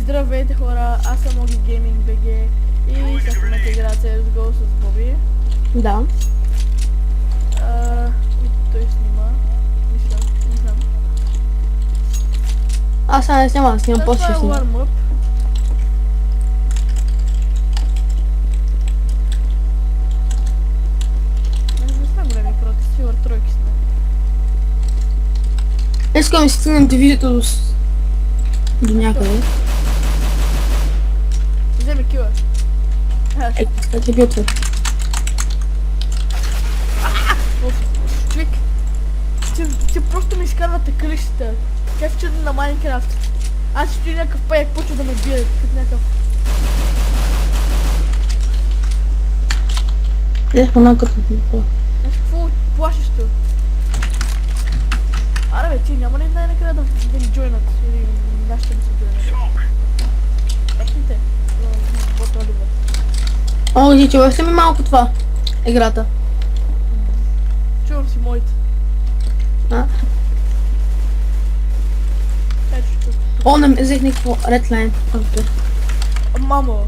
Здравейте хора, аз съм Оги Гейминг БГ и сега в момента игра CSGO с Боби. Да. Той снима, мисля, не знам. Аз сега не снимам, снимам после ще Това е снимам. warm-up. Не сме големи проти, сигур тройки сме. Искам да стигнем дивизията до някъде. Вземи кила. Как е бил това? Човек, ти просто ми изкарвате кръщата. Как в чудо на Майнкрафт. Аз ще някакъв паяк почва да ме бие, като някакъв... Телефона като това. Какво плашещо? Аре бе, ти няма ли най-накрая да ни джойнат? Или нашите да се джойнат? Техните? Вот Оливър. О, дичи, обясни ми малко това. Играта. Чувам си моите. А? Ето ще чух. О, не взех никакво Redline. Окей. Мамо!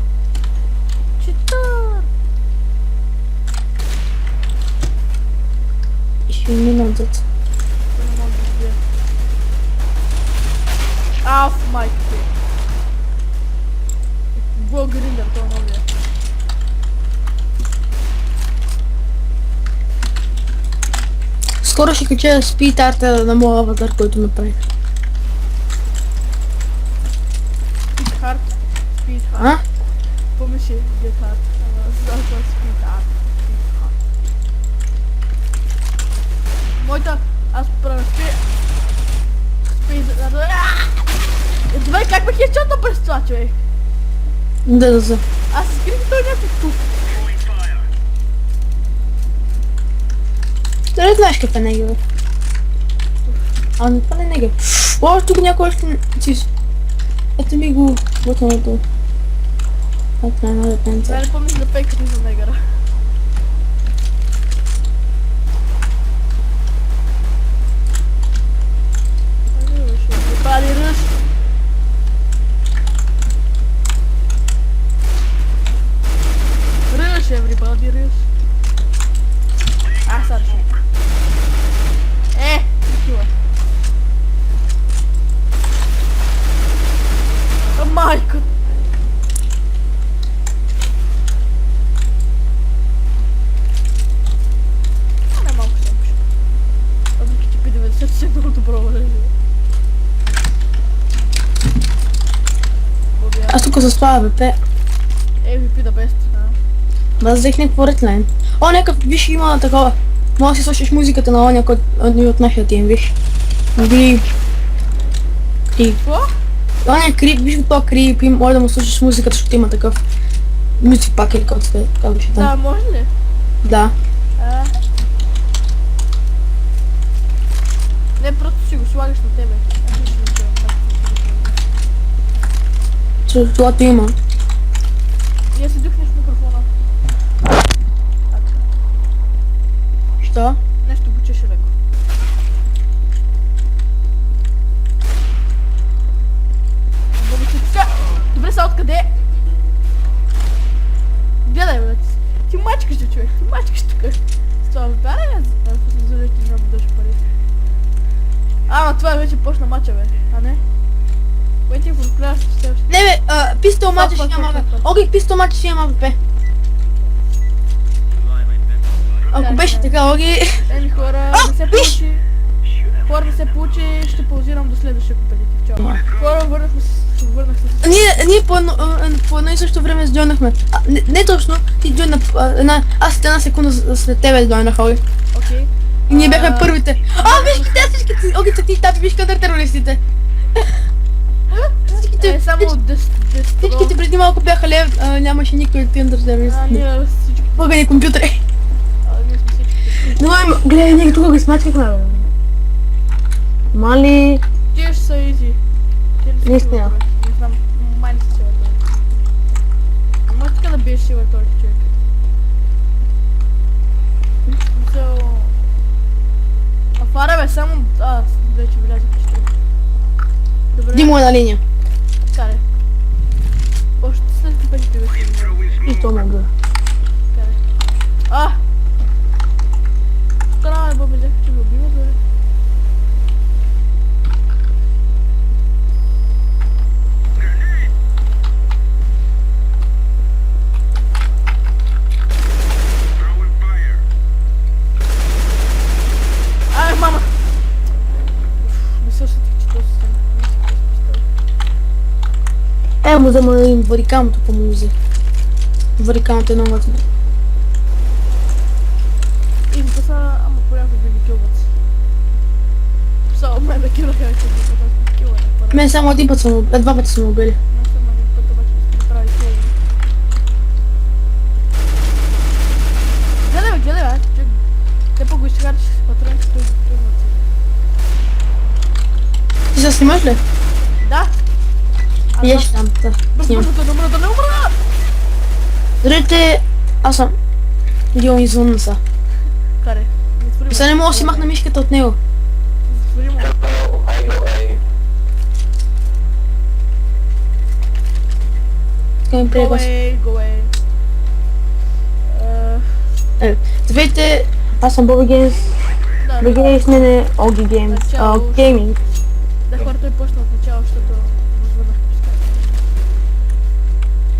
Читър! И ще ми мина отзад. Той не мога да избия. Аф, майките! Блогриндър, това новия. Скоро ще кача speed арта на моя аватар, който направих. Speed Hard. Speed Hard. А? Помниш ли Get Hard? Това е Speed Hard. Speed Hard. Моята... Аз правя Speed... Добре, как бих хедшотна през това, човек? Да. Аз скрих той някакъв тук. Дали знаеш какъв е неги, бе? А, не това не е неги. О, тук някой още... Ето ми го готването. Ето на едно детенце. Сега не помниш да пей като за негъра. Everybody rush! Rush, everybody rush! Аз арши. Такива. Майко! Не малко съм пушил. Въпреки че P90 си е много добро оръжие. Аз тук с това АВП. MVP the best. Аз взех някакво Redline. О, някакъв, виж, има такова. Може да си слушаш музиката на оня, който от нашия тим, виж. Крип. Какво? Оня крип, виж го това крип, може да му слушаш музиката, защото има такъв мюзик пак или който се казваше Да, там. може ли? Да. Не, просто си го слагаш на тебе. Аз не ще чувам как Защото има. Ние си духнеш микрофона. Що? Нещо бучеше леко. Добре, са откъде? Гледай, бе. Ти мачкаш, човек. Ти мачкаш тук. С това вибяра ли? Аз не знам, че няма дължи пари. Ама това вече почна мача, бе. А не? Waiting for class to start. Не бе, пистол мача ще няма АВП. Окей, пистол мача ще няма АВП. Ако беше така, Оги... Еми хора, не се получи. Хора, не се получи, ще паузирам до следващия компетитив. Чао. Хора, върнах се. Ние по едно и също време сджойнахме. Не точно, ти джойна аз една секунда след тебе сджойнах, Оги. Окей. И ние бяхме първите. Виж те всички, Оги са ти тапи, виж къде терористите. Само 10. Всичките преди малко бяха лев, нямаше никой тиндър терорист. Ние всички. Бъгани компютъри. Ние сме всички. Но гледай, ние тук ги смачкахме, бе. Мали... Тия ще са изи. Наистина. Не знам, май не са сила той. Може така да биеш сила той човек. Фара бе, само... вече влязох в 4. Добре. Димо е на линия. Каре. що мога. Къде? Странно е, бабе, взеха, че го убива, бе. Ай, мама! Не се усетих, че това се Е, му взема един варикамото по музе. Варикамото е много готино. И това са, ама понякога ги килват. Само мен да килаха, че ги потом кила не пара. Мен само един път са два пъти са ме убили. Не само един път, обаче не сме направили кила. Гледай бе, че те па го изчекариш с патроните, той го тръгнат. Ти се снимаш ли? Да! Еш там, да. Снимам. Бързо да не умра! Здравейте, аз съм видео извън са. Каре, затвори му. Сега не мога да си махна мишката от него. Затвори му. Така ми Go приятел. away, go away. Здравейте, аз съм Bobby Games. Да, Bobby Games не OG Games. Начало. Gaming. да, хората е почна от начало, защото възвърнах пуската.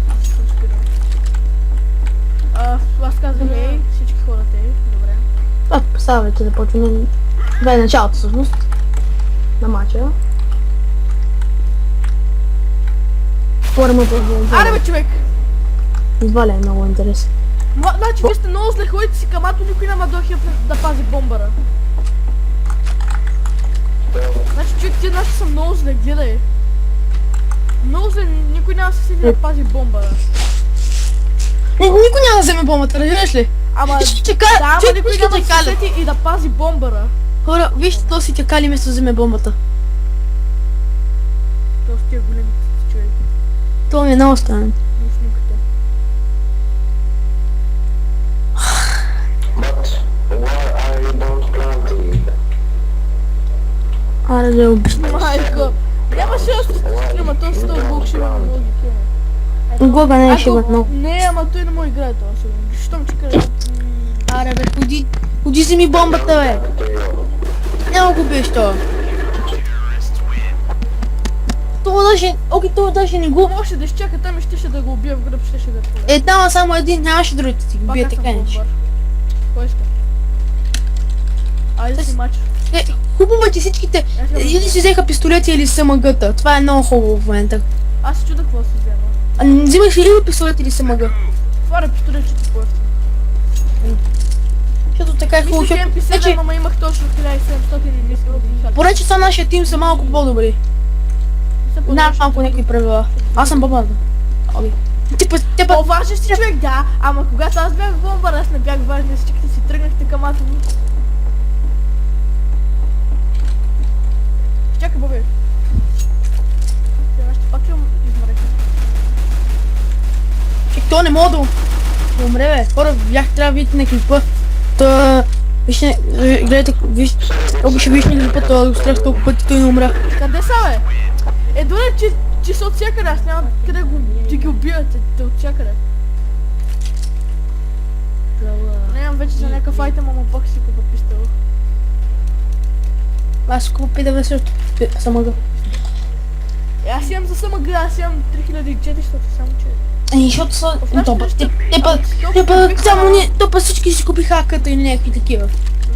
Аз съм спирал. Аз казах ей, всички хората ей, добре. Това представете да почнем. Това е началото всъщност. На матча. Форумът е Аре бе, човек! Изваля е много интересен. Значи вие сте много зле, ходите си камато, никой няма дохи да пази бомбара. Значи човек, тия наши са много зле, гледай. Много зле, никой няма да се седи да пази бомбара. Никой няма да вземе бомбата, разбираш ли? Ама Ще да, ама никой няма да се каля. сети и да пази бомбара. Хора, вижте, то си тякали вместо да вземе бомбата. То с тия големи човек. То ми е много странно. Не снимката. But why are you not planting? Аре да я обичам. Майко! Нямаше още стрима, то с този блок ще има много ги килне. Гога не ще бъде много. Не, ама той не му играе това сигурно. Щом че къде? Аре бе, ходи си ми бомбата бе. Няма го биш то. Това даже не го... Може да изчака там и щеше да го убие в гръб, щеше да е поле. Е, там само един, нямаше другите ти го бие така иначе. Кой иска? Айде си мач. Е, хубаво е, че всичките или си взеха пистолети или СМГ-та. Това е много хубаво в момента. Аз се чудя какво си взема. А не взимаш ли или пистолет или СМГ? Това е пистолетчето по-ефтино. Защото така е хубаво, Мислих защото... MP7, ама имах точно 1700 и не искам да ги хваля. Поред, че са нашия тим са малко по-добри. Нямам малко някакви правила. Аз съм бомбарда. Оби. Те път... По-важен си човек, да, ама когато аз бях бомбар, аз не бях важен, всичките си тръгнахте към атом. Чакай, бабе. Сега ще пак имам измръкна. Чек, то не мога да умре, бе. Хора, трябва да видите на клипа. Та... Вижте, гледайте, вижте. Ако ще виж на клипа, това го стрях толкова пъти, той не умря. Къде са, бе? Е, добре, че са от всякъде, аз няма къде да ги убивате, те от всякъде. Нямам вече за някакъв айтем, ама пак си купа пистол. Аз купи да също. Само да. Аз имам за СМГ, аз имам 3400, само че... Защото са... нашите То път, неща- те път, само не... То път всички си купиха аката или някакви такива.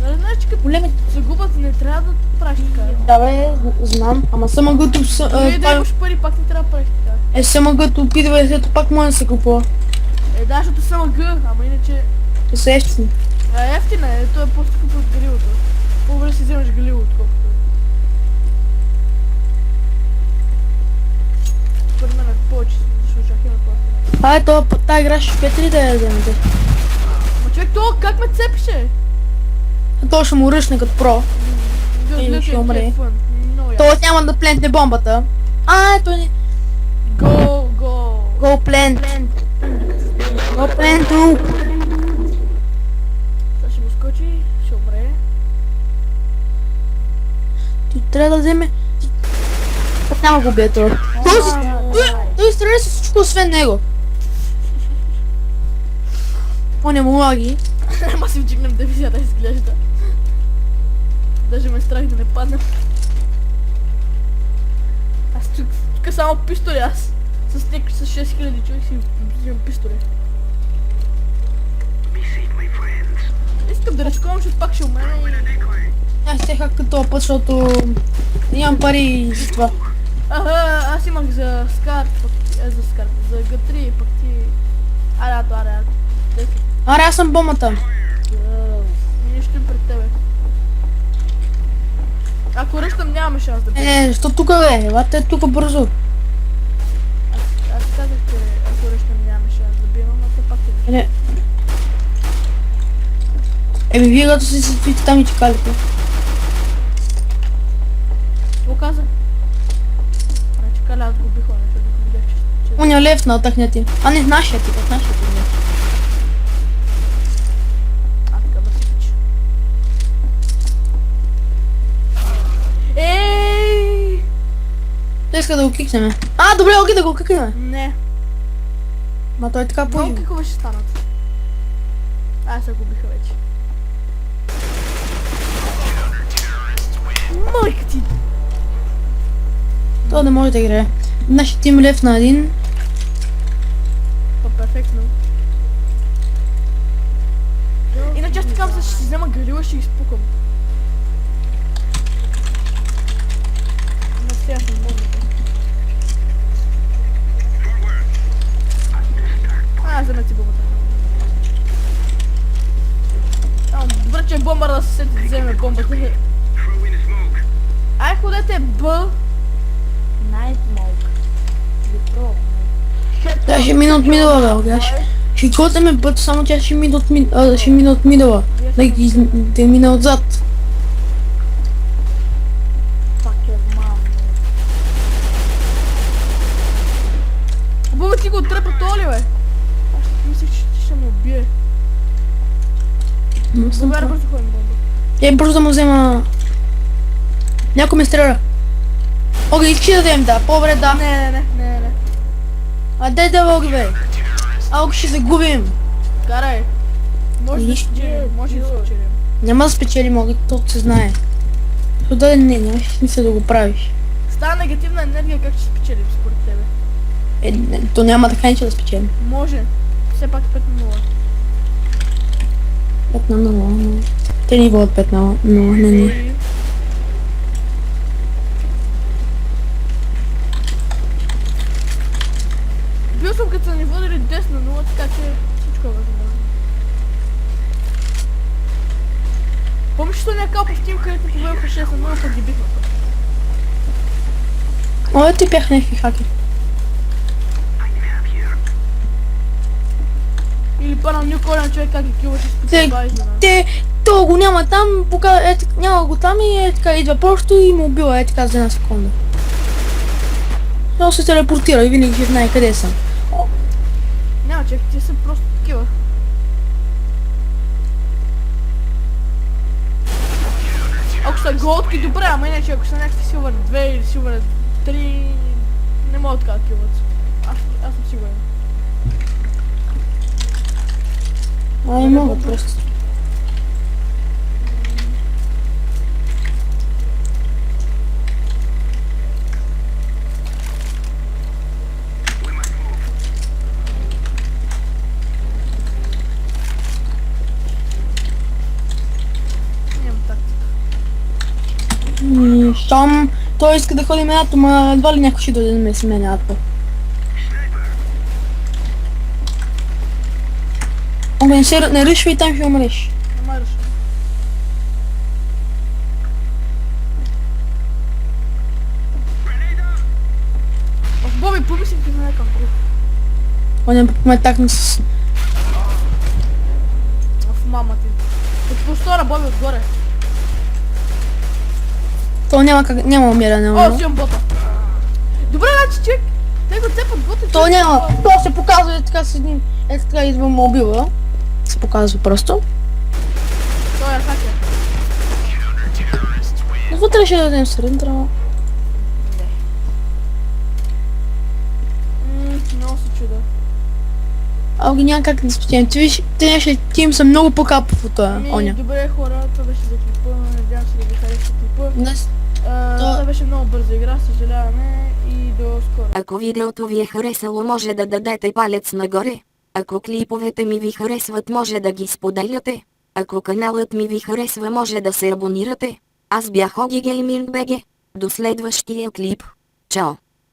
Нали знаеш, че като Големи... загубят не трябва да правиш така. Да бе, знам. Ама СМГ-то... Дори да имаш пари, пак не трябва да правиш така. Е, СМГ-то P90 пак може да се купува. Е, да, защото СМГ, ама иначе... Те са ефтини. Ефтина е, то е по-скъпо от галилото. По-добре си вземеш галило, отколкото. Според мен е повече, защото чак има по-ефтина. Тая игра ще успеете ли да я вземете? Ма човек, то как ме цепише? То ще му ръшне като про. Гледай, ще е умре. фън. Много яко. Тоест няма да плентне бомбата. Той не... Go. Go plant. Go plant too. Сега ще му скочи, ще умре. Ти трябва да вземе... Пък няма го бие това. Той стреля с всичко освен него. Он е мулаги. Ама си вдигнем дивизията, изглежда. Даже ме страх да не паднем. Аз тук само пистоли, аз с 6000 човек си взимам пистоли. Искам да рискувам, защото пак ще умря и... Аз ще хак като път, защото нямам пари за това. Аз имах за скарт, за G3, пък ти... Аре. Аре, аз съм бомбата. Нищо пред тебе. Ако ръщам, нямаме шанс да бия. Що тук бе? Елате тук бързо. Аз казах, че ако ръщам, нямаме шанс да бием, но все пак е. Не. Вие като си стоите там и чекалите. Какво каза? Чекали, аз го бих, защото го видях, че... Он е лев на тъхния ти. А не, нашия ти, от нашия ти. Така да се пича. Ей! Той иска да го кикнем. Добре, окей, да го кикнем. Не. Ма той така Много поиже. кикове ще станат. Аз се губиха вече. Майка ти! То не може да играе. Нашия тим лев на един. Перфектно. Иначе аз така ще си взема гарила и ще ги спукам. Настоящен бомбата. Вземе ти бомбата. Добре, че е бомбар да се сети да вземе бомбата. Ай, ходете Б. Night Smoke. Да, ще мина от мидъла, бе, ще готвяме път, само тя ще мина от мидъла. Да мина отзад. Бога, ти го оттрепа то ли, бе? Аз мислех, че ти ще ме убие. Добре, бързо ходим бомба. Бързо да му взема... Някой ме стреля. Оги, искаш да дадем, да, по-добре да. Не. Дай да, Оги, бе. Оги, ще загубим. Карай. Може да Нищо. спечелим, може да спечелим. Няма да спечелим, Оги, то се знае. То да не, нямаш смисъл да го правиш. Става негативна енергия, как ще спечелим според тебе? То няма така ничего да спечелим. Може. Все пак 5 на 0. 5 на 0, но... Те ни водят 5 на 0, не. Бил съм като са ни водили 10 на 0, така че всичко е възможно. Помниш, че някакъв в тим, където победоха 6 на 0, пък ги бихме. Те бяха някакви хаки. Или пана Нюколен човек как ги килваше с 5 То го няма там, няма го там и така идва просто и му убива така за една секунда. Но се телепортира и винаги ще знае къде съм. Няма човек, ти са просто такива. Ако са голдки, добре, ама иначе ако са някакви Silver 2 или Silver 3, не могат така да килват. Аз съм сигурен. Не мога просто. Нямам тактика. Щом той иска да ходим едното, ма едва ли някой ще дойде да ме сменя едното. Не ръшва и там ще умреш. Нема решено. Боби, помислим ти за някакъв друг. Он ме такна с... В мама ти. От простора, Боби, отгоре. То няма умиране. О, взимам бота. Добре, значи човек. Те го цепат бота. То няма. То се показва така с един. Така идва мобила. Се показва просто. Той е хакер. Вътре ще дадем срендра. Много се чуда. няма как да спечелим. Те нашия тим са много по-капов от оня. Добре хора, това беше за клипа, надявам се да ви хареса клипа. Днес Това беше много бърза игра, съжаляваме и до скоро. Ако видеото ви е харесало, може да дадете палец нагоре. Ако клиповете ми ви харесват, може да ги споделяте. Ако каналът ми ви харесва, може да се абонирате. Аз бях Оги Гейминг БГ. До следващия клип. Чао!